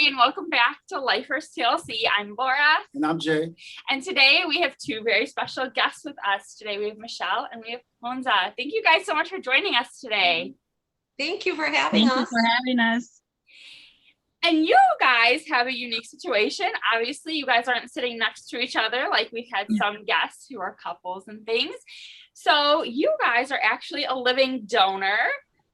everybody, and welcome back to Lifers TLC. I'm Laura. And I'm Jay. And today we have two very special guests with us. Today we have Michelle and we have Konsa. Thank you guys so much for joining us today. Thank you for having us. Thank you for having us. And you guys have a unique situation. Obviously, you guys aren't sitting next to each other like we've had some guests who are couples and things. So you guys are actually a living donor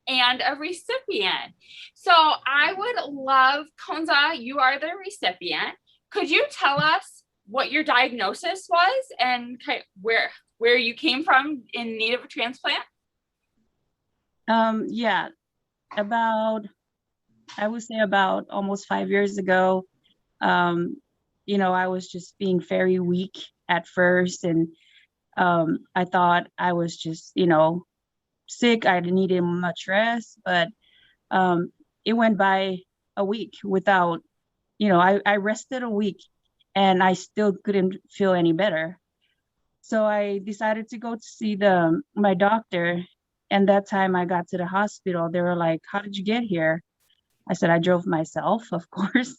and a recipient. So I would love, Konsa, you are the recipient. Could you tell us what your diagnosis was and where you came from in need of a transplant? Yeah, I would say about almost 5 years ago, I was just being very weak at first, and I thought I was just, sick. I needed much rest, but it went by a week without, I rested a week and I still couldn't feel any better. So I decided to go to see my doctor. And that time I got to the hospital, they were like, "How did you get here?" I said, "I drove myself, of course."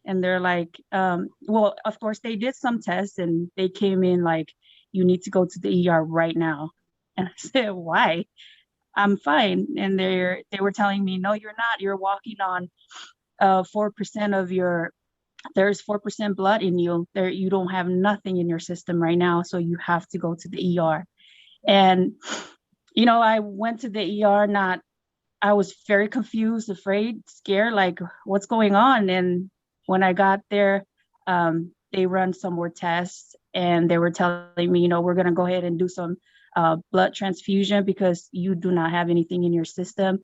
And they're like, well, of course they did some tests and they came in like, "You need to go to the ER right now." And I said, "Why? I'm fine." And they were telling me, "No, you're not. You're walking on 4% of there's 4% blood in you. You don't have nothing in your system right now. So you have to go to the ER." And, I went to the ER, I was very confused, afraid, scared, like what's going on. And when I got there, they run some more tests and they were telling me, we're going to go ahead and do some blood transfusion because you do not have anything in your system.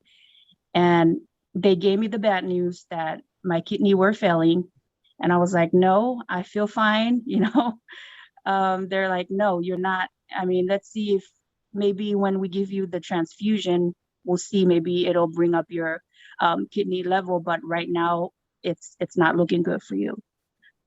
And they gave me the bad news that my kidney were failing. And I was like, "No, I feel fine." They're like, "No, you're not. I mean, let's see if maybe when we give you the transfusion, we'll see, maybe it'll bring up your kidney level. But right now it's not looking good for you."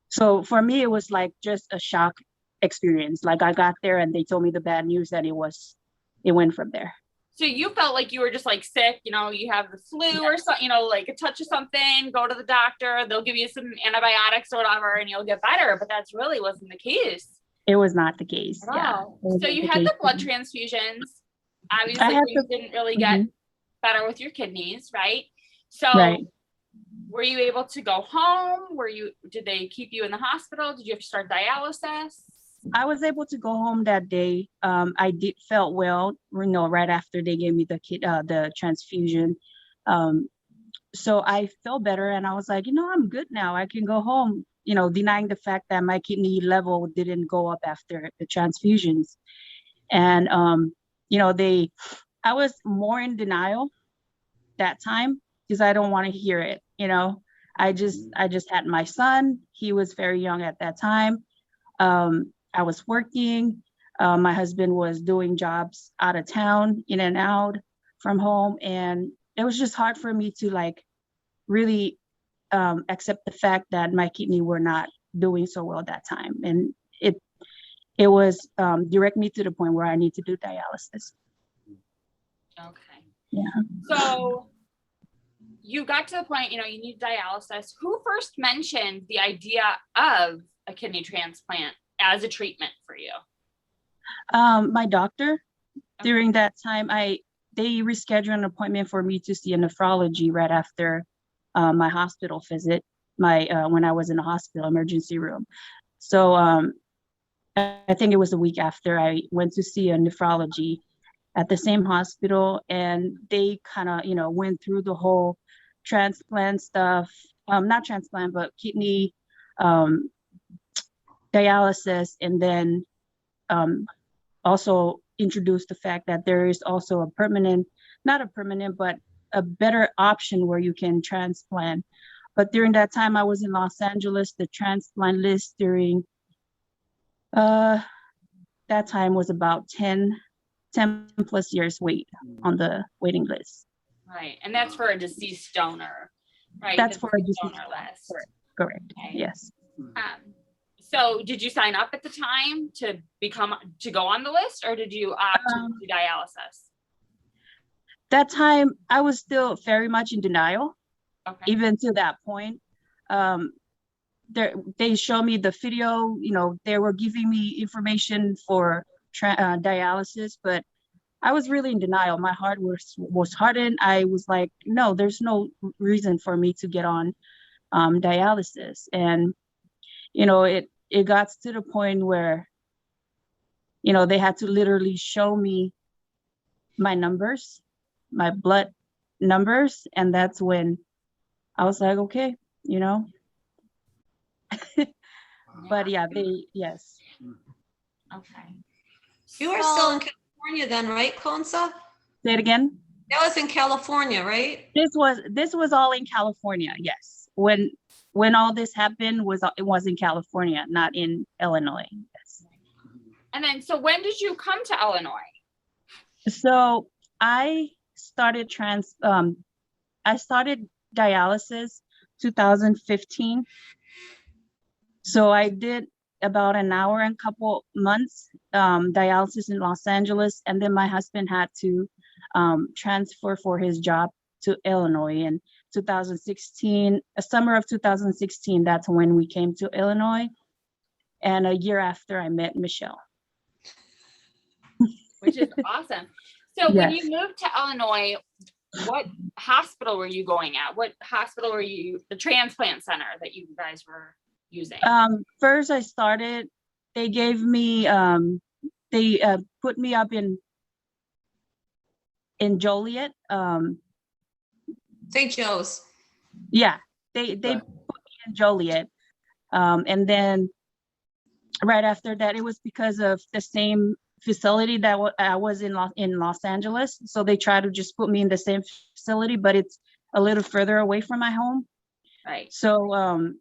So for me, it was like just a shock experience. Like I got there and they told me the bad news and it went from there. So you felt like you were just like sick, you have the flu or something, like a touch of something, go to the doctor, they'll give you some antibiotics or whatever and you'll get better. But that's really wasn't the case. It was not the case. Yeah. So you had the blood transfusions. Obviously, things didn't really get better with your kidneys, right? So were you able to go home? Did they keep you in the hospital? Did you have to start dialysis? I was able to go home that day. I felt well, right after they gave me the transfusion. So I felt better and I was like, I'm good now. I can go home, denying the fact that my kidney level didn't go up after the transfusions. And, I was more in denial that time because I don't want to hear it. I just had my son. He was very young at that time. I was working. My husband was doing jobs out of town, in and out from home. And it was just hard for me to really accept the fact that my kidney were not doing so well that time. And it was direct me to the point where I need to do dialysis. Okay. Yeah. So you got to the point, you need dialysis. Who first mentioned the idea of a kidney transplant as a treatment for you? My doctor. During that time, they rescheduled an appointment for me to see a nephrology right after my hospital visit, when I was in the hospital emergency room. So I think it was a week after I went to see a nephrology at the same hospital, and they kind of, went through the whole transplant stuff, not transplant, but kidney dialysis, and then also introduced the fact that there is also but a better option where you can transplant. But during that time, I was in Los Angeles. The transplant list during that time was about 10 plus years wait on the waiting list. Right. And that's for a deceased donor, right? That's for a deceased donor list. Correct. Okay. Yes. So did you sign up at the time to go on the list, or did you opt to do dialysis? That time I was still very much in denial. Okay. Even to that point. um, they showed me the video, they were giving me information for dialysis, but I was really in denial. My heart was hardened. I was like, no, there's no reason for me to get on dialysis. And, it got to the point where, they had to literally show me my numbers, my blood numbers. And that's when I was like, okay, but yeah, yes. Okay. You are still in California then, right, Konsa? Say it again. That was in California, right? This was all in California. Yes. When all this happened it was in California, not in Illinois. Yes. And then, so when did you come to Illinois? So I started dialysis 2015. So I did about an hour and couple months dialysis in Los Angeles, and then my husband had to transfer for his job to Illinois in 2016, summer of 2016. That's when we came to Illinois, and a year after I met Michelle. Which is awesome. So when you moved to Illinois, what hospital were you going at? What hospital were you, the transplant center that you guys were using? First they gave me, they put me up in Joliet. St. Joe's. Yeah, they put me in Joliet. And then right after that, it was because of the same facility that I was in Los Angeles. So they tried to just put me in the same facility, but it's a little further away from my home. Right. So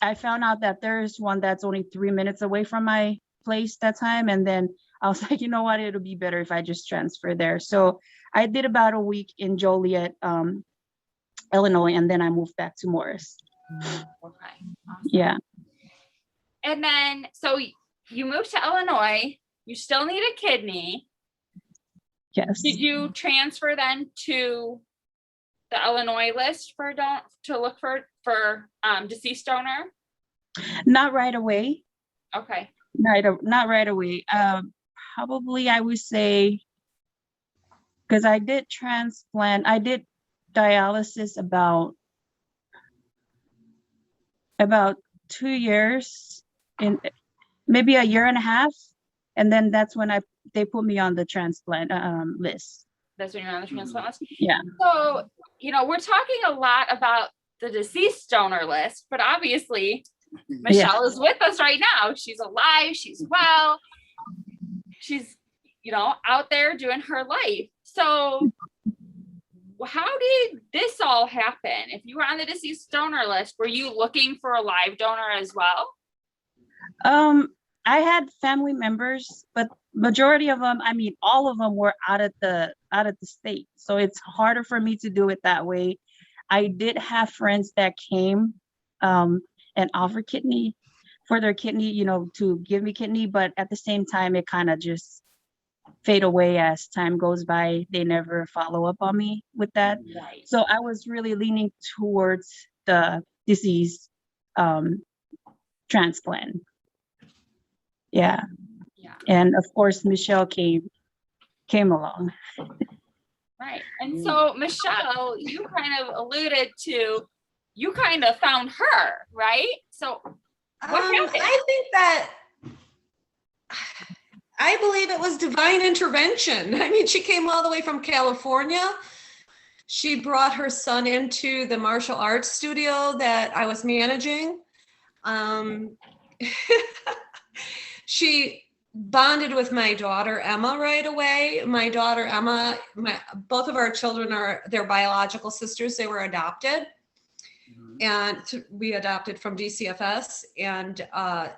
I found out that there's one that's only 3 minutes away from my place that time. And then I was like, you know what, it'll be better if I just transfer there. So I did about a week in Joliet, Illinois, and then I moved back to Morris. Okay. Awesome. Yeah. And then, so you moved to Illinois, you still need a kidney. Yes. Did you transfer then to the Illinois list to look for deceased donor? Not right away. Okay. Not right away. Probably I would say, because I did dialysis about 2 years, in maybe a year and a half, and then that's when they put me on the transplant list. That's when you're on the transplant list? Yeah. So, we're talking a lot about the deceased donor list, but obviously Michelle is with us right now. She's alive, she's well, she's, out there doing her life. So how did this all happen? If you were on the deceased donor list, were you looking for a live donor as well? I had family members, but majority of them, all of them were out of the state. So it's harder for me to do it that way. I did have friends that came and offered their kidney, to give me kidney, but at the same time, it kind of just fade away as time goes by. They never follow up on me with that. Right. So I was really leaning towards the disease transplant. Yeah. And of course, Michelle came along. Right. And so Michelle, you kind of alluded to, you kind of found her, right? So what happened? I think that, I believe it was divine intervention. She came all the way from California. She brought her son into the martial arts studio that I was managing. She bonded with my daughter, Emma, right away. My daughter, Emma, both of our children they're biological sisters. They were adopted. And we adopted from DCFS. And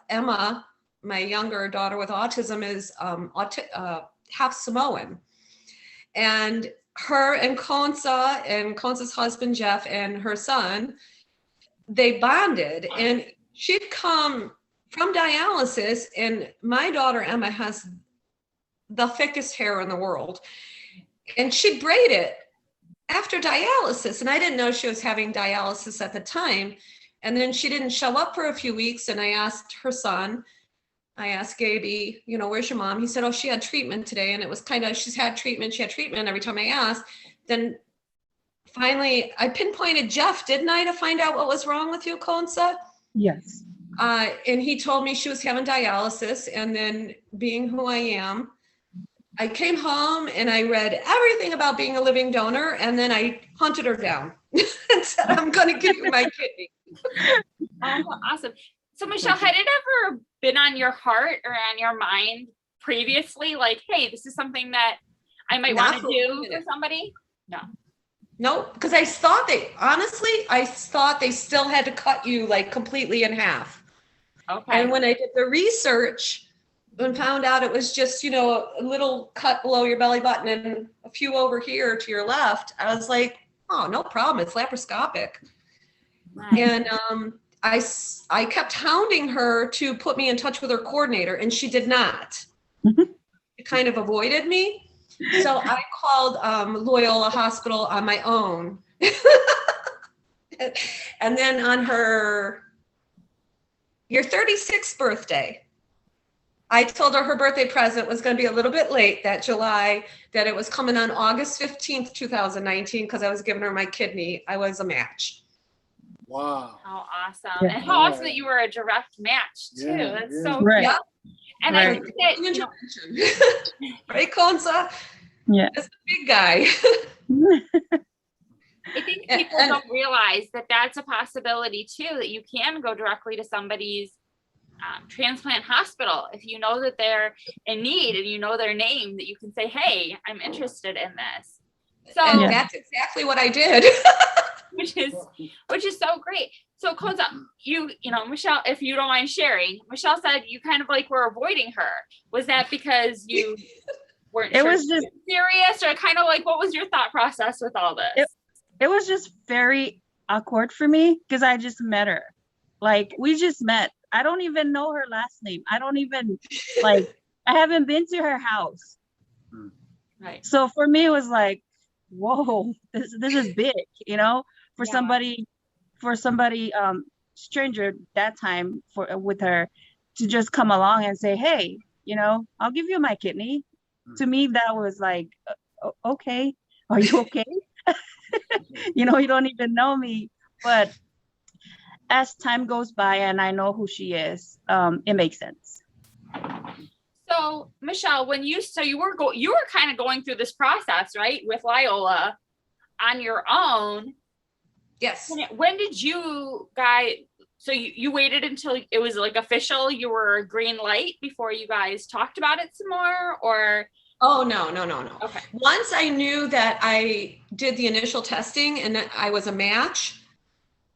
Emma, my younger daughter with autism, is half Samoan. And her and Konsa's husband, Jeff, and her son, they bonded. And she'd come from dialysis, and my daughter, Emma, has the thickest hair in the world. And she'd braid it after dialysis. And I didn't know she was having dialysis at the time. And then she didn't show up for a few weeks. And I asked her son, I asked Gaby, you know, where's your mom? He said, oh, she had treatment today. And it was kind of, she had treatment every time I asked. Then finally I pinpointed Jeff, didn't I, to find out what was wrong with you, Konsa? Yes. And he told me she was having dialysis. And then, being who I am, I came home and I read everything about being a living donor. And then I hunted her down and said, I'm going to give you my kidney. Oh, awesome. So Michelle, had it ever been on your heart or on your mind previously? Like, hey, this is something that I might want to do for somebody? No, because I thought they still had to cut you like completely in half. Okay. And when I did the research and found out it was just, you know, a little cut below your belly button and a few over here to your left, I was like, oh, no problem. It's laparoscopic. Nice. And I kept hounding her to put me in touch with her coordinator, and she did not. She kind of avoided me. So I called Loyola Hospital on my own. And then on your 36th birthday, I told her birthday present was going to be a little bit late that July, that it was coming on August 15th, 2019, because I was giving her my kidney. I was a match. Wow. How awesome. Yeah. And how awesome that you were a direct match too. Yeah, That's yeah. so Right. Yeah. And I Right. think that, you know, Right, Konsa? Yeah. That's the big guy. I think people don't realize that that's a possibility too, that you can go directly to somebody's transplant hospital if you know that they're in need and you know their name, that you can say, hey, I'm interested in this. So And that's exactly what I did. which is so great. So Konsa, you know, Michelle, if you don't mind sharing, Michelle said you kind of like were avoiding her. Was that because you weren't It sure was just serious, or kind of like, what was your thought process with all this? it was just very awkward for me because I just met her. Like, we just met. I don't even know her last name. I don't even I haven't been to her house. Right. So for me, it was like, whoa, this is big, you know, for Yeah. somebody stranger that time with her to just come along and say, hey, you know, I'll give you my kidney. To me, that was like, okay, are you okay? You know, you don't even know me. But as time goes by and I know who she is, it makes sense. So Michelle, when you were kind of going through this process, right, with Loyola on your own. Yes. When did you guys, so you waited until it was like official, you were a green light before you guys talked about it some more, or? Oh, no. Okay. Once I knew that I did the initial testing and that I was a match,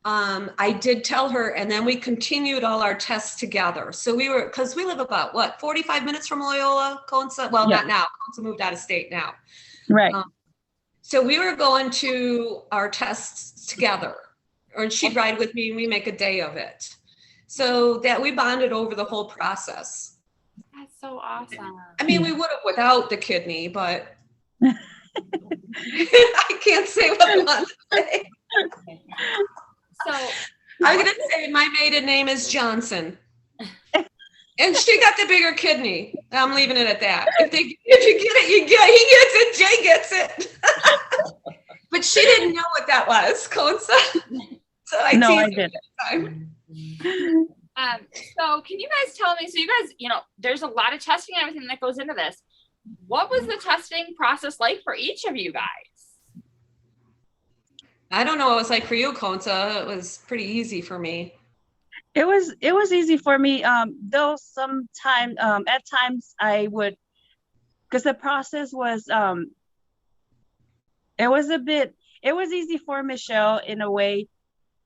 I did tell her, and then we continued all our tests together. So because we live about 45 minutes from Loyola, Konsa? Well, Yeah. not now. Konsa moved out of state now. Right. So we were going to our tests together, or she'd ride with me and we make a day of it. So that we bonded over the whole process. That's so awesome. I mean, we would have without the kidney, but I can't say what I want to say. So I'm going to say my maiden name is Johnson. And she got the bigger kidney. I'm leaving it at that. If you get it, he gets it, Jay gets it. But she didn't know what that was, Konsa. So I didn't. So can you guys tell me, so you guys, you know, there's a lot of testing and everything that goes into this. What was the testing process like for each of you guys? I don't know what it was like for you, Konsa. It was pretty easy for me. It was easy for me. Though sometimes at times I would, because the process was it was easy for Michelle in a way,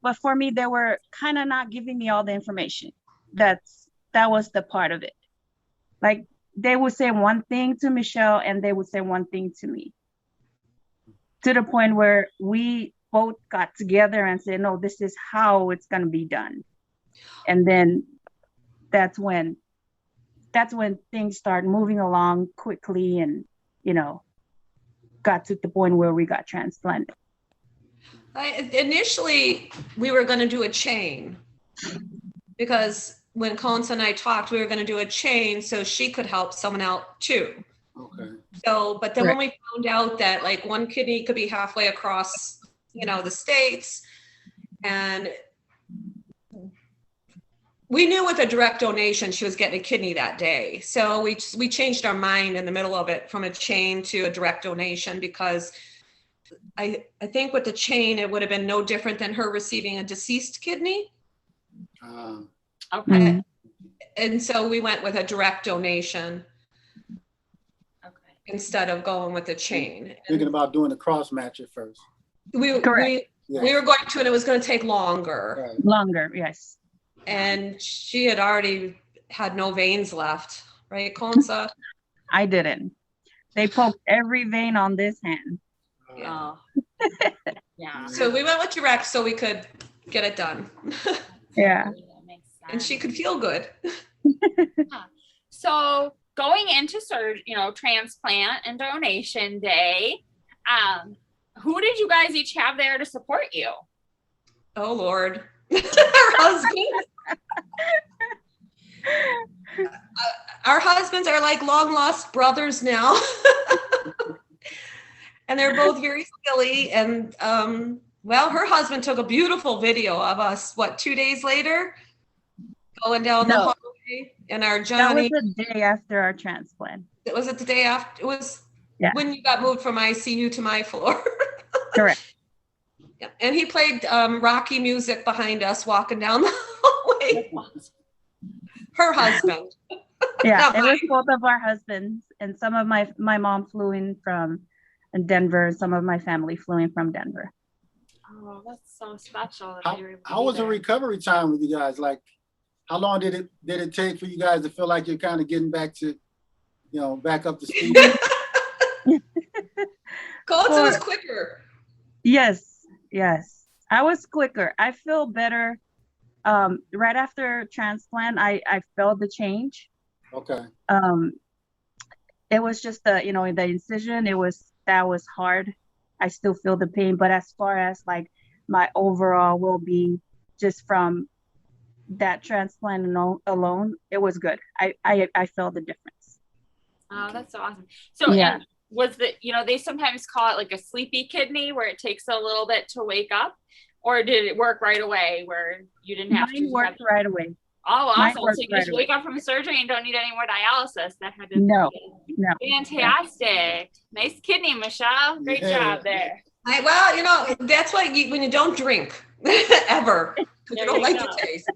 but for me they were kind of not giving me all the information. That was the part of it. Like, they would say one thing to Michelle and they would say one thing to me, to the point where we both got together and said, no, this is how it's going to be done. And then that's when things start moving along quickly and, you know, got to the point where we got transplanted. Initially, we were going to do a chain because when Konsa and I talked, we were going to do a chain so she could help someone out too. Okay. So, but then when we found out that like one kidney could be halfway across, the states, and we knew with a direct donation she was getting a kidney that day. So we changed our mind in the middle of it from a chain to a direct donation because I think with the chain it would have been no different than her receiving a deceased kidney. Okay. And so we went with a direct donation Okay. instead of going with the chain. Thinking about doing the cross match at first. We were going to, and it was going to take longer. Right. Longer, yes. And she had already had no veins left, right, Konsa? I didn't. They poked every vein on this hand. Yeah. Oh. Yeah. So we went with direct so we could get it done. Yeah. That makes sense. And she could feel good. So going into transplant and donation day, who did you guys each have there to support you? Oh, Lord. Our husbands. Our husbands are like long lost brothers now. And they're both very silly. And her husband took a beautiful video of us, 2 days later, going down the hallway in our Johnny. That was the day after our transplant. Was it the day after? It was when you got moved from ICU to my floor. Correct. Yeah. And he played Rocky music behind us walking down the hallway. Her husband. Yeah, it was both of our husbands, and some of my mom flew in from Denver. Some of my family flew in from Denver. Oh, that's so special. How was the recovery time with you guys? Like, how long did it take for you guys to feel like you're kind of getting back to, back up to speed? Konsa was quicker. Yes. I was quicker. I feel better. Right after transplant, I felt the change. Okay. It was just the incision. That was hard. I still feel the pain, but as far as like my overall well-being, just from that transplant alone, it was good. I felt the difference. Oh, that's so awesome. So and was they sometimes call it like a sleepy kidney where it takes a little bit to wake up, or did it work right away where you didn't have Mine worked right away. Oh, awesome. So you just wake up from surgery and don't need any more dialysis. That had to No. Fantastic. Nice kidney, Michelle. Great job there. That's why when you don't drink ever, because you don't like the taste.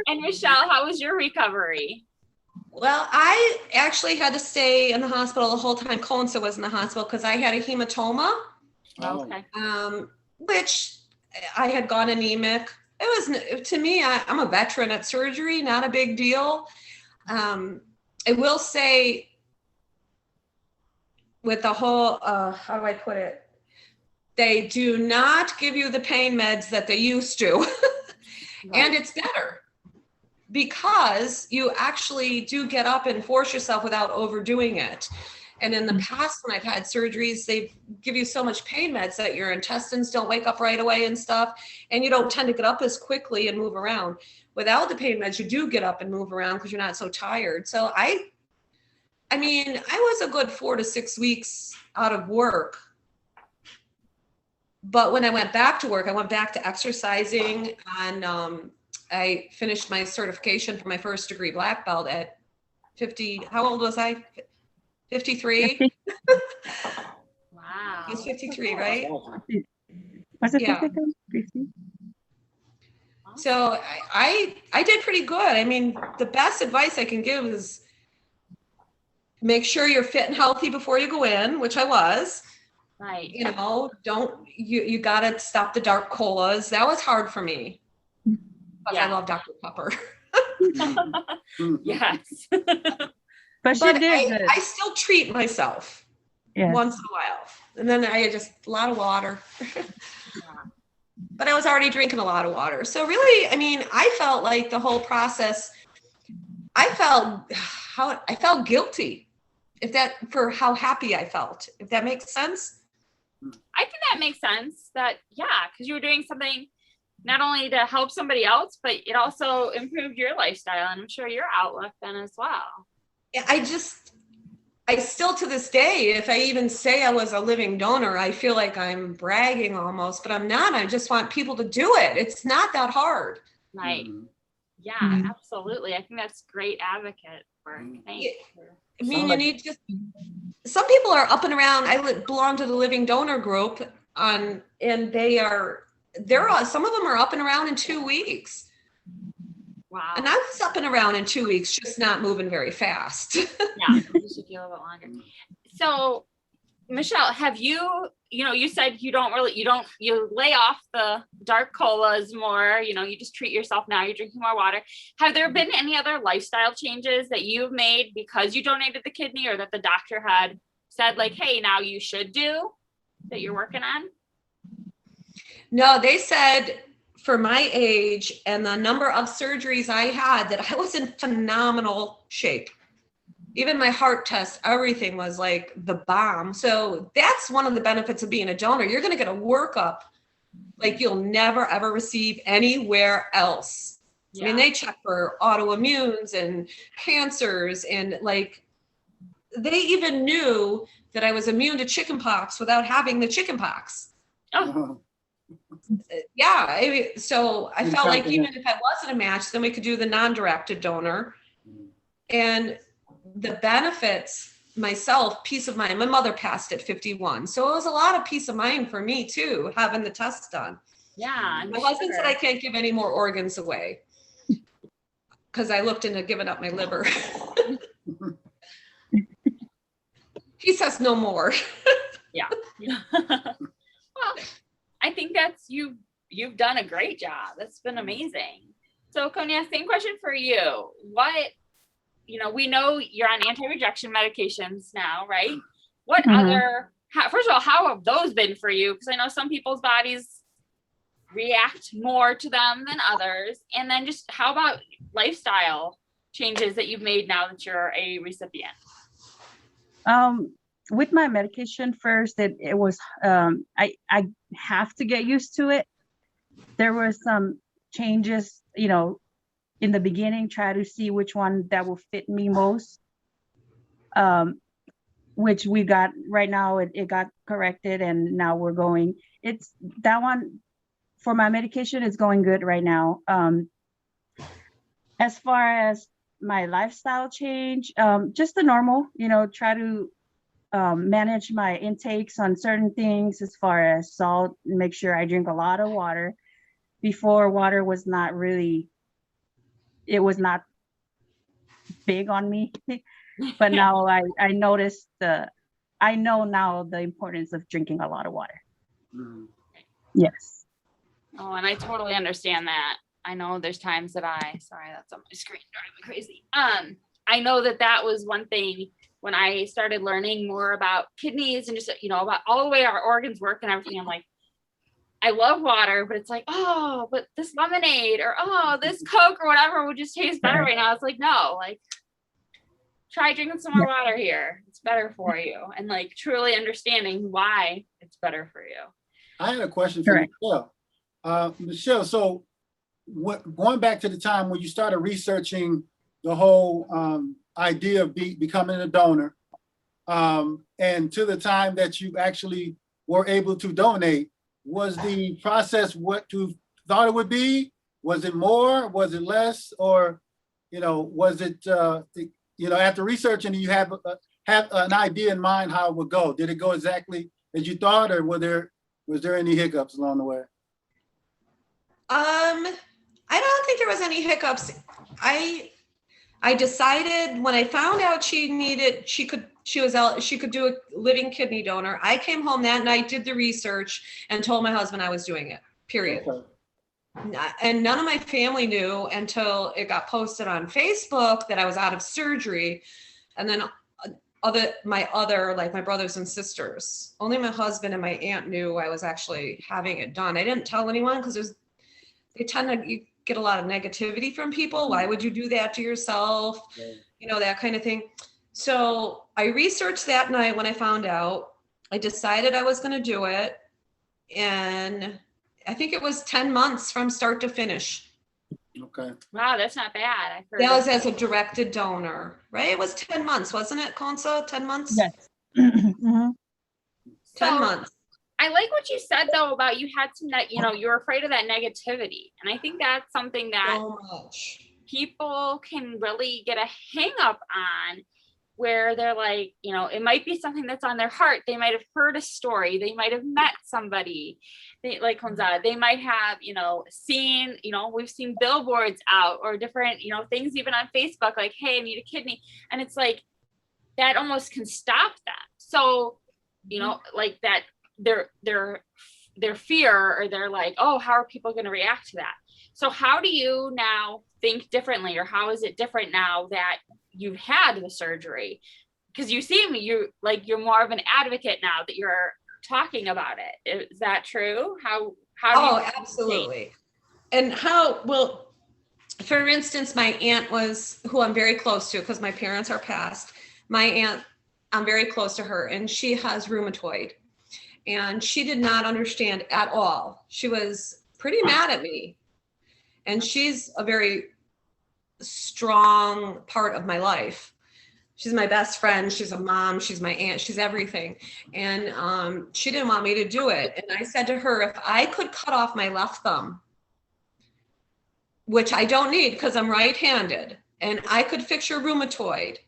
And Michelle, how was your recovery? Well, I actually had to stay in the hospital the whole time Konsa was in the hospital because I had a hematoma. Okay. Which I had gone anemic. It was, to me, I'm a veteran at surgery, not a big deal. I will say with the whole, how do I put it? They do not give you the pain meds that they used to. Right. And it's better because you actually do get up and force yourself without overdoing it. And in the past, when I've had surgeries, they give you so much pain meds that your intestines don't wake up right away and stuff. And you don't tend to get up as quickly and move around. Without the pain meds, you do get up and move around because you're not so tired. So I was a good 4 to 6 weeks out of work. But when I went back to work, I went back to exercising, and I finished my certification for my first degree black belt at 50. How old was I? 53. Wow. I was 53, right? Was it Yeah. 50? So I did pretty good. I mean, the best advice I can give is make sure you're fit and healthy before you go in, which I was. Right. You gotta stop the dark colas. That was hard for me. But I love Dr. Pepper. Yes. But she did. I still treat myself once in a while. And then I just a lot of water. But I was already drinking a lot of water. So really, I mean, I felt like the whole process, I felt guilty for how happy I felt, if that makes sense. I think that makes sense that, yeah, because you were doing something not only to help somebody else, but it also improved your lifestyle and I'm sure your outlook then as well. I still to this day, if I even say I was a living donor, I feel like I'm bragging almost, but I'm not. I just want people to do it. It's not that hard. Right. Mhm. Yeah, Mhm. absolutely. I think that's great advocate work. Thanks. I mean, Sound you like- need to, some people are up and around. Belong to the living donor group and some of them are up and around in 2 weeks. Wow. And I was up and around in 2 weeks, just not moving very fast. Yeah, you should feel a bit longer. So, Michelle, have you you said you lay off the dark colas more, you just treat yourself now, you're drinking more water. Have there been any other lifestyle changes that you've made because you donated the kidney or that the doctor had said like, hey, now you should do that you're working on? No, they said for my age and the number of surgeries I had that I was in phenomenal shape. Even my heart test, everything was like the bomb. So that's one of the benefits of being a donor. You're going to get a workup like you'll never, ever receive anywhere else. Yeah. I mean, they check for autoimmunes and cancers and like, they even knew that I was immune to chickenpox without having the chickenpox. Oh. Yeah. I mean, so I felt like even Exactly. if I wasn't a match, then we could do the non-directed donor. And the benefits myself, peace of mind. My mother passed at 51. So it was a lot of peace of mind for me too, having the test done. Yeah. I'm My husband said sure. I can't give any more organs away because I looked into giving up my liver. He says no more. Yeah. Well, I think you've done a great job. That's been amazing. So Konya, same question for you. What, we know you're on anti-rejection medications now, right? What Mhm. first of all, how have those been for you? Because I know some people's bodies react more to them than others. And then just how about lifestyle changes that you've made now that you're a recipient? With my medication first, it was I have to get used to it. There were some changes, in the beginning, try to see which one that will fit me most. Which we got right now, it got corrected and now we're going. It's that one for my medication is going good right now. As far as my lifestyle change, just the normal, try to manage my intakes on certain things as far as salt, make sure I drink a lot of water. Before, water was not really, it was not big on me, but now I noticed I know now the importance of drinking a lot of water. Mhm. Yes. Oh, and I totally understand that. I know there's times that sorry, that's on my screen driving me crazy. I know that was one thing when I started learning more about kidneys and just, about all the way our organs work and everything. I'm like, I love water, but it's like, oh, but this lemonade or, oh, this Coke or whatever would just taste better right now. It's like, no, like try drinking some more water here. It's better for you. And like truly understanding why it's better for you. I had a question for Correct. Michelle. Michelle, so going back to the time when you started researching the whole idea of becoming a donor, and to the time that you actually were able to donate, was the process what you thought it would be? Was it more? Was it less? Or, was it, after researching, you have an idea in mind how it would go? Did it go exactly as you thought, or was there any hiccups along the way? I don't think there was any hiccups. I decided when I found out she could do a living kidney donor. I came home that night, did the research, and told my husband I was doing it. Period. Okay. And none of my family knew until it got posted on Facebook that I was out of surgery. And then my brothers and sisters, only my husband and my aunt knew I was actually having it done. I didn't tell anyone because they tend to get a lot of negativity from people. Why would you do that to yourself? Yeah. That kind of thing. So I researched that night when I found out. I decided I was going to do it. and I think it was 10 months from start to finish. Okay. Wow, that's not bad. I've heard That was of- as a directed donor, right? It was 10 months, wasn't it, Konsa? 10 months? Yes. Mhm. 10 So, months. I like what you said though about you had some that, you know, you're afraid of that negativity. And I think that's something that So much. people can really get a hang up on, where they're like, you know, it might be something that's on their heart. They might have heard a story. They might have met somebody. They, like Konsa, they might have, you know, seen, you know, we've seen billboards out or different, you know, things even on Facebook, like, hey, I need a kidney. And it's like, that almost can stop that. So, you know, like that, their fear, or they're like, oh, how are people going to react to that? So how do you now think differently, or how is it different now that you've had the surgery? Because you seem, you're more of an advocate now that you're talking about it. Is that true? How do you Absolutely. And how, well, for instance, my aunt was, who I'm very close to because my parents are passed. My aunt, I'm very close to her, and she has rheumatoid, and she did not understand at all. She was pretty mad at me, and she's a very strong part of my life. She's my best friend. She's a mom. She's my aunt. She's everything. And she didn't want me to do it. And I said to her, if I could cut off my left thumb, which I don't need because I'm right-handed, and I could fix your rheumatoid,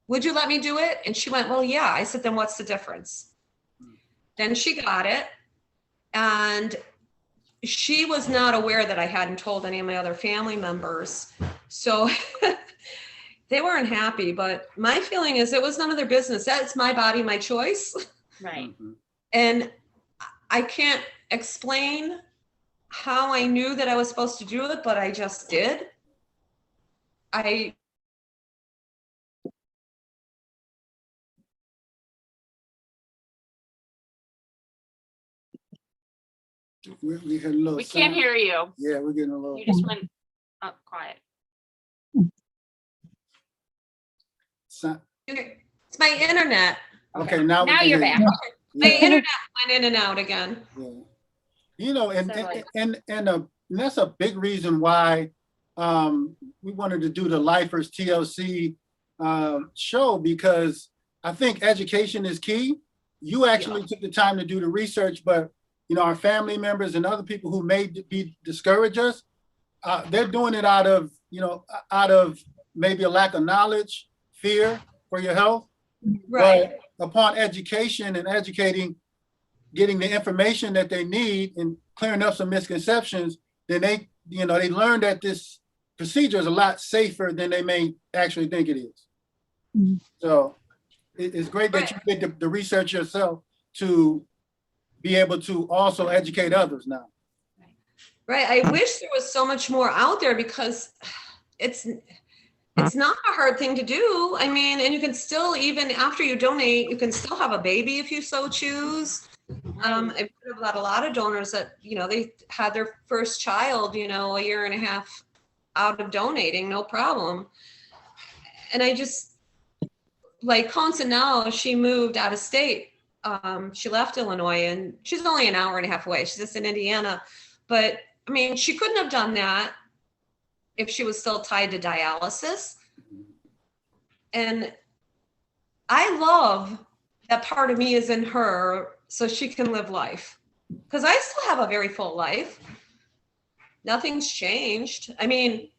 would you let me do it? And she went, well, yeah. I said, then what's the difference? Then she got it. And she was not aware that I hadn't told any of my other family members. So they weren't happy, but my feeling is it was none of their business. That's my body, my choice. Right. And I can't explain how I knew that I was supposed to do it, but I just did. We had a little. We can't sound. hear you. Yeah, we're getting a little. You just went up quiet. sound. It's my internet. Okay, now Now we you're can back. hear My you. internet went in and out again. Yeah. You know, and So, like- and that's a big reason why we wanted to do the Lifers TLC show, because I think education is key. You actually took the time to do the research, but you know, our family members and other people who may be discourage us, they're doing it out of maybe a lack of knowledge, fear for your health. Right. But upon education and educating, getting the information that they need and clearing up some misconceptions, then they learn that this procedure is a lot safer than they may actually think it is. Mhm. So it's great that you did the research yourself to be able to also educate others now. Right. I wish there was so much more out there, because it's not a hard thing to do. I mean, and you can still, even after you donate, you can still have a baby if you so choose. I've heard about a lot of donors that, you know, they had their first child, you know, a year and a half out of donating, no problem. And I just, like Konsa now, she moved out of state. She left Illinois, and she's only an hour and a half away. She's just in Indiana. But I mean, she couldn't have done that if she was still tied to dialysis. And I love that part of me is in her, so she can live life. Because I still have a very full life. Nothing's changed. I mean,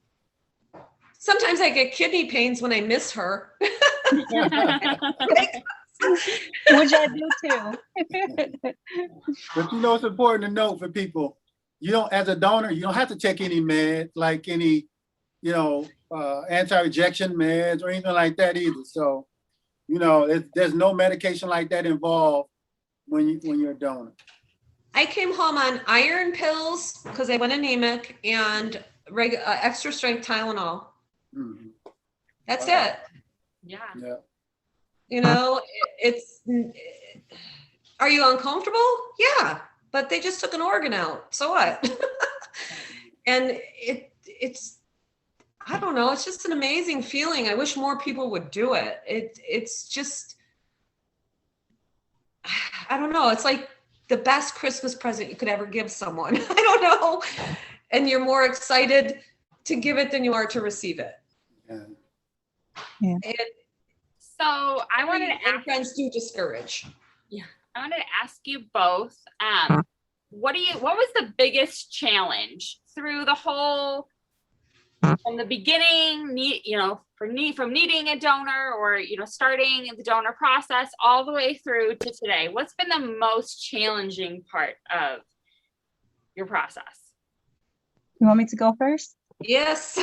sometimes I get kidney pains when I miss her. Which I do too. But you know, it's important to note for people, you don't, as a donor, you don't have to take any med, like any, you know, anti-rejection meds or anything like that either. So, you know, there's no medication like that involved when you're a donor. I came home on iron pills because I went anemic, and extra strength Tylenol. Mm-hmm. That's Wow. it. Yeah. Yeah. You know, are you uncomfortable? Yeah, but they just took an organ out. So what? And it's, I don't know, it's just an amazing feeling. I wish more people would do it. It's just, I don't know. It's like the best Christmas present you could ever give someone. I don't know. And you're more excited to give it than you are to receive it. Yeah. And So I wanted to and ask, friends do discourage. I wanted to ask you both, what was the biggest challenge through the whole, from the beginning, from needing a donor or, starting the donor process all the way through to today? What's been the most challenging part of your process? You want me to go first? Yes.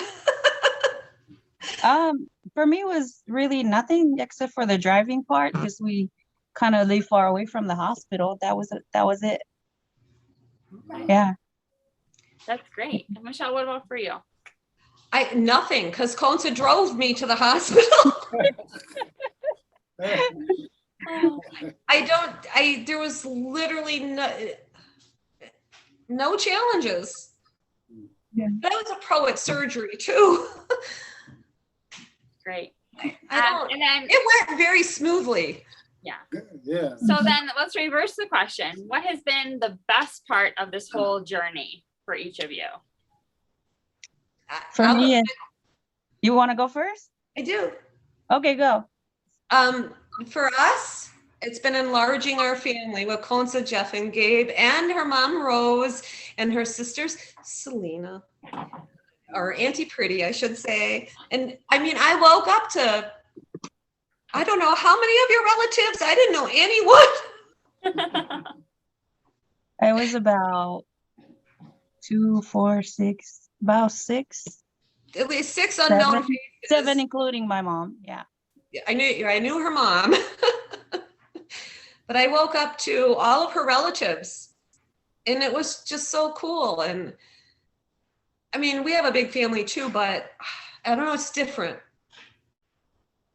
For me, it was really nothing except for the driving part because we kind of live far away from the hospital. That was it. Okay. Yeah. That's great. And Michelle, what about for you? Nothing, because Konsa drove me to the hospital. There was literally no challenges. Yeah. But I was a pro at surgery too. Great. And then it went very smoothly. Yeah. So then let's reverse the question. What has been the best part of this whole journey for each of you? For me, you want to go first? I do. Okay, go. For us, it's been enlarging our family with Konsa, Jeff, and Gabe, and her mom, Rose, and her sisters, Selena, or Auntie Pretty, I should say. And I mean, I woke up to, I don't know how many of your relatives, I didn't know anyone. It was about 2, 4, 6, about 6. At least 6 unknown faces. 7, including my mom. Yeah. I knew her mom. But I woke up to all of her relatives, and it was just so cool. And I mean, we have a big family too, but I don't know, it's different.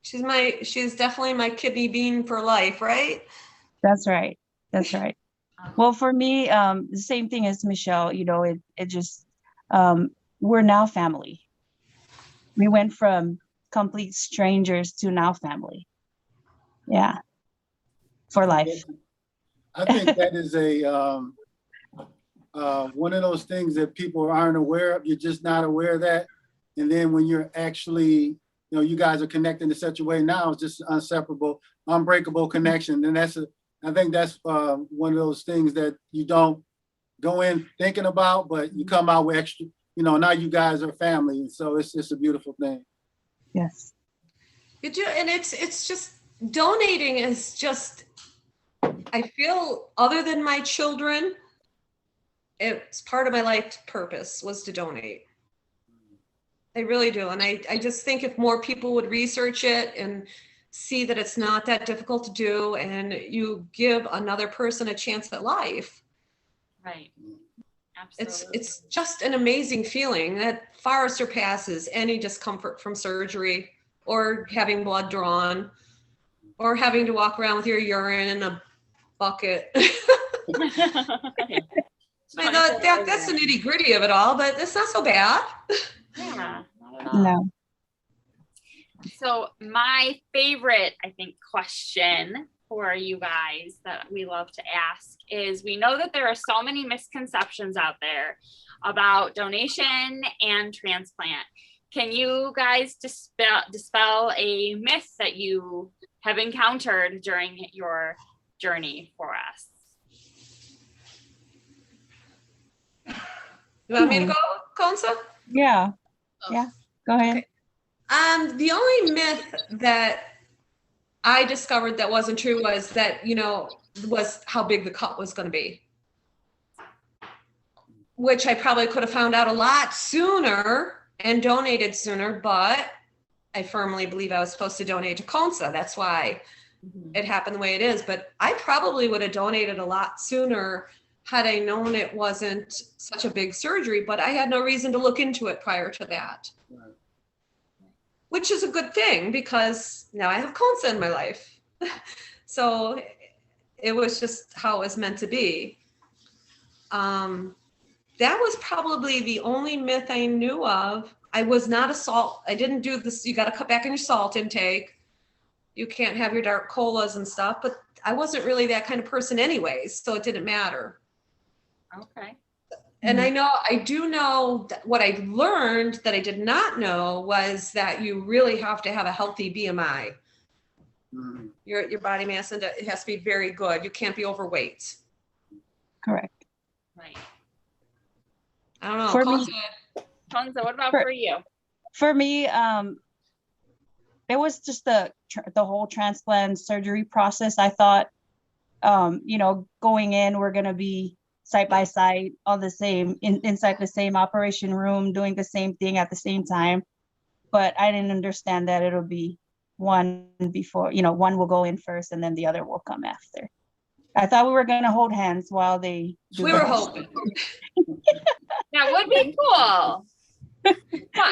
She's definitely my kidney bean for life, right? That's right. Well, for me, the same thing as Michelle, it just, we're now family. We went from complete strangers to now family. Yeah. For life. I think that is one of those things that people aren't aware of. You're just not aware of that. And then when you're actually, you guys are connected in such a way now, it's just inseparable, unbreakable connection. And I think that's one of those things that you don't go in thinking about, but you come out with extra, now you guys are family. And so it's just a beautiful thing. Yes. You do, and it's just, donating is just, I feel, other than my children, it's part of my life purpose was to donate. I really do. And I just think if more people would research it and see that it's not that difficult to do, and you give another person a chance at life. Right. Absolutely. It's just an amazing feeling that far surpasses any discomfort from surgery or having blood drawn or having to walk around with your urine in a bucket. That's the nitty gritty of it all, but it's not so bad. Yeah, not at all. No. So my favorite, I think, question for you guys that we love to ask is, we know that there are so many misconceptions out there about donation and transplant. Can you guys dispel a myth that you have encountered during your journey for us? You want me to go, Konsa? Yeah. Yeah. Go ahead. Okay. The only myth that I discovered that wasn't true was that, was how big the cut was going to be, which I probably could have found out a lot sooner and donated sooner, but I firmly believe I was supposed to donate to Konsa. That's why it happened the way it is. But I probably would have donated a lot sooner had I known it wasn't such a big surgery, but I had no reason to look into it prior to that. Right. Which is a good thing because now I have Konsa in my life. So it was just how it was meant to be. That was probably the only myth I knew of. I was not a salt. I didn't do this. You got to cut back on your salt intake. You can't have your dark colas and stuff, but I wasn't really that kind of person anyways, so it didn't matter. Okay. And I do know that what I learned that I did not know was that you really have to have a healthy BMI. Mhm. Your body mass index, it has to be very good. You can't be overweight. Correct. Right. I don't know. For me- Konsa, what about For- for you? For me, it was just the whole transplant surgery process. I thought, going in, we're gonna be side by side on the same inside the same operation room, doing the same thing at the same time. But I didn't understand that it'll be one before, one will go in first and then the other will come after. I thought we were gonna hold hands while they do We the were whole- hoping. That would be cool. Fun.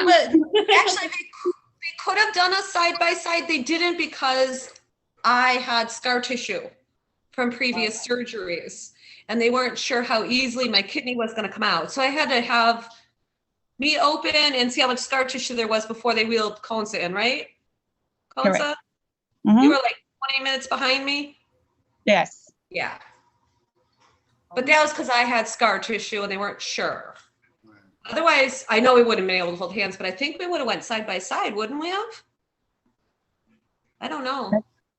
But actually, they could have done us side by side. They didn't because I had scar tissue from previous surgeries, and they weren't sure how easily my kidney was going to come out. So I had to have me open and see how much scar tissue there was before they wheeled Konsa in, right? Konsa, Correct. you Mhm. were like 20 minutes behind me. Yes. Yeah, but that was because I had scar tissue and they weren't sure. Right. Otherwise, I know we wouldn't have been able to hold hands, but I think we would have went side by side, wouldn't we have? I don't know.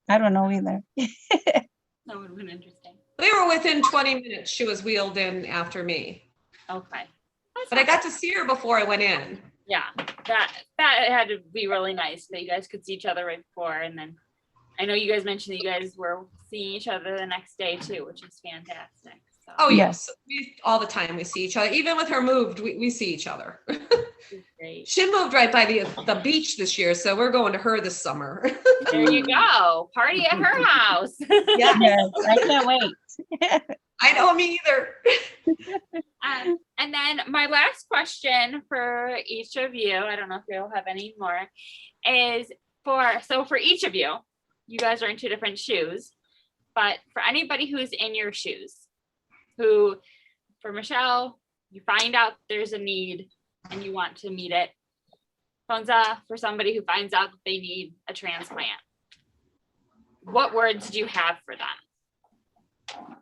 I don't know either. That would have been interesting. We were within 20 minutes. She was wheeled in after me, Okay. but I got to see her before I went in. Yeah, that had to be really nice that you guys could see each other right before, and then I know you guys mentioned that you guys were seeing each other the next day too, which is fantastic. So Oh Yes. yes, we all the time we see each other. Even with her moved, we see each other. it's great. She moved right by the beach this year, so we're going to her this summer. There you go. Party at her house. Yeah, Yes, I can't wait. I know, me either. And then my last question for each of you, I don't know if you'll have any more, is for each of you, you guys are in two different shoes, but for anybody who's in your shoes, who, for Michelle, you find out there's a need and you want to meet it. Konsa, for somebody who finds out that they need a transplant, what words do you have for them?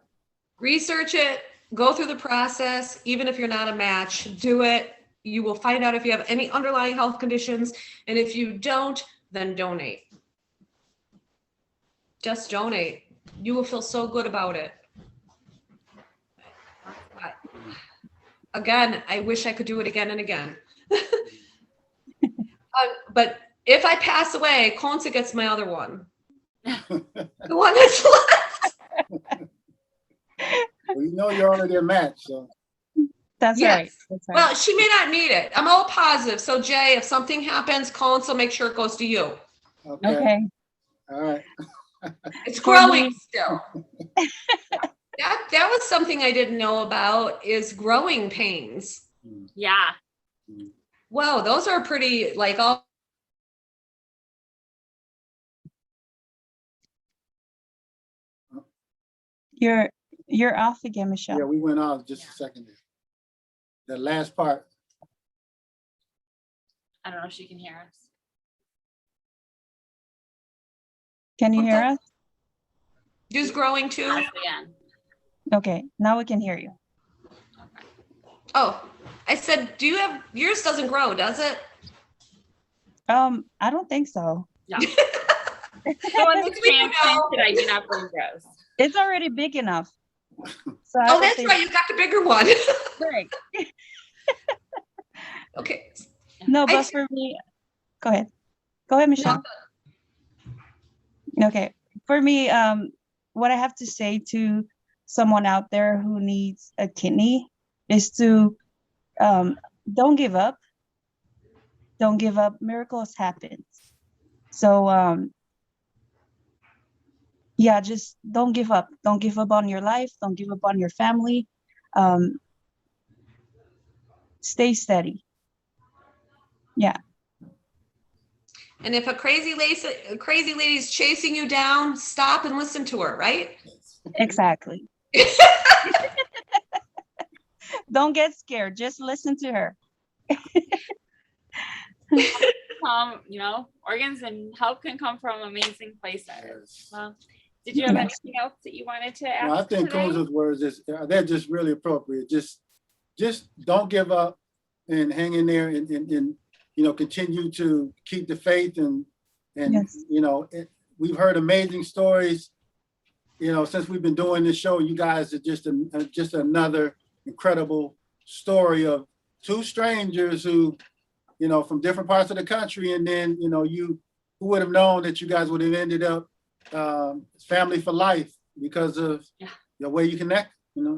Research it, go through the process. Even if you're not a match, do it. You will find out if you have any underlying health conditions, and if you don't, then donate. Just donate. You will feel so good about it. Again, I wish I could do it again and again. But if I pass away, Konsa gets my other one. The one that's left. Well, you know you're already a match, so. That's Yes. right. That's right. Well, she may not need it. I'm all positive. So Jay, if something happens, Konsa, make sure it goes to you. Okay, Okay. all right. It's growing still. That was something I didn't know about, is growing pains. Yeah. Whoa, those are pretty, like, all. You're off again, Michelle. Yeah, we went off just a second there. The last part. I don't know if she can hear us. Can you What's hear that? us? Just growing too? Ask again. Okay, now we can hear you. Oh, I said, do you have, yours doesn't grow, does it? I don't think so. No. The one that's We know. transplanted, I do not believe grows. It's already big enough. So I Oh, don't that's think- right, you got the bigger one. Right. Okay. No, I but just- for me, go ahead. Go ahead, Michelle. Okay. For me, what I have to say to someone out there who needs a kidney is to don't give up. Don't give up. Miracles happen. So yeah, just don't give up. Don't give up on your life. Don't give up on your family. Stay steady. Yeah. And if a crazy lady's chasing you down, stop and listen to her, right? Exactly. Don't get scared. Just listen to her. Organs and help can come from amazing places. Well, it's Did you have Yes. anything else that you wanted to ask? No, I think today? Konsa's words they're just really appropriate. Just don't give up and hang in there and continue to keep the faith and Yes. we've heard amazing stories. Since we've been doing this show, you guys are just another incredible story of two strangers who, from different parts of the country, and then who would have known that you guys would have ended up family for life because of the way you connect.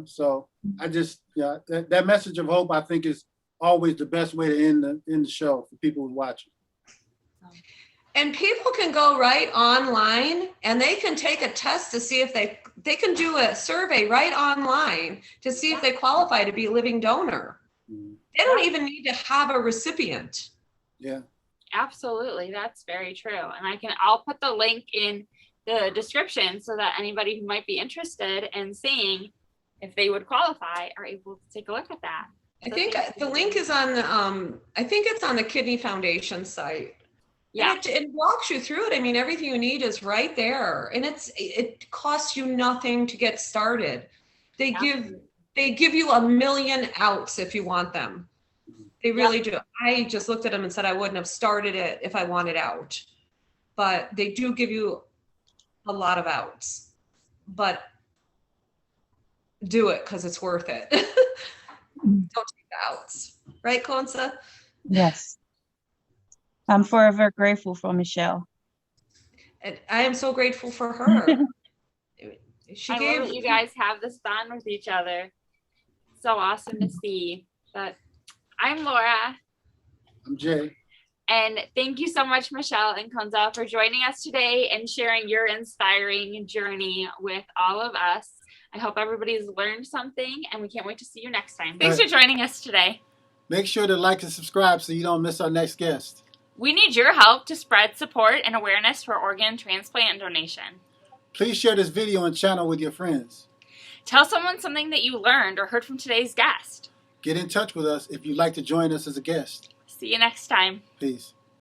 So I just that message of hope, I think, is always the best way to end the show for people who watch it. And people can go right online and they can take a test to see if they can do a survey right online to see if they qualify to be a living donor. They don't even need to have a recipient. Yeah. Absolutely. That's very true. And I'll put the link in the description so that anybody who might be interested in seeing if they would qualify are able to take a look at that. I think the link is on I think it's on the Kidney Foundation site. Yeah. And it walks you through it. I mean, everything you need is right there. And it costs you nothing to get started. They give you 1 million outs if you want them. They really do. I just looked at them and said I wouldn't have started it if I wanted out. But they do give you a lot of outs. But do it because it's worth it. Don't take the outs. Right, Konsa? Yes. I'm forever grateful for Michelle. And I am so grateful for her. I love that you guys have this bond with each other. So awesome to see. But I'm Laura. I'm Jay. And thank you so much, Michelle and Konsa, for joining us today and sharing your inspiring journey with all of us. I hope everybody's learned something, and we can't wait to see you next time. Thanks for joining us today. Make sure to like and subscribe so you don't miss our next guest. We need your help to spread support and awareness for organ transplant donation. Please share this video and channel with your friends. Tell someone something that you learned or heard from today's guest. Get in touch with us if you'd like to join us as a guest. See you next time. Peace.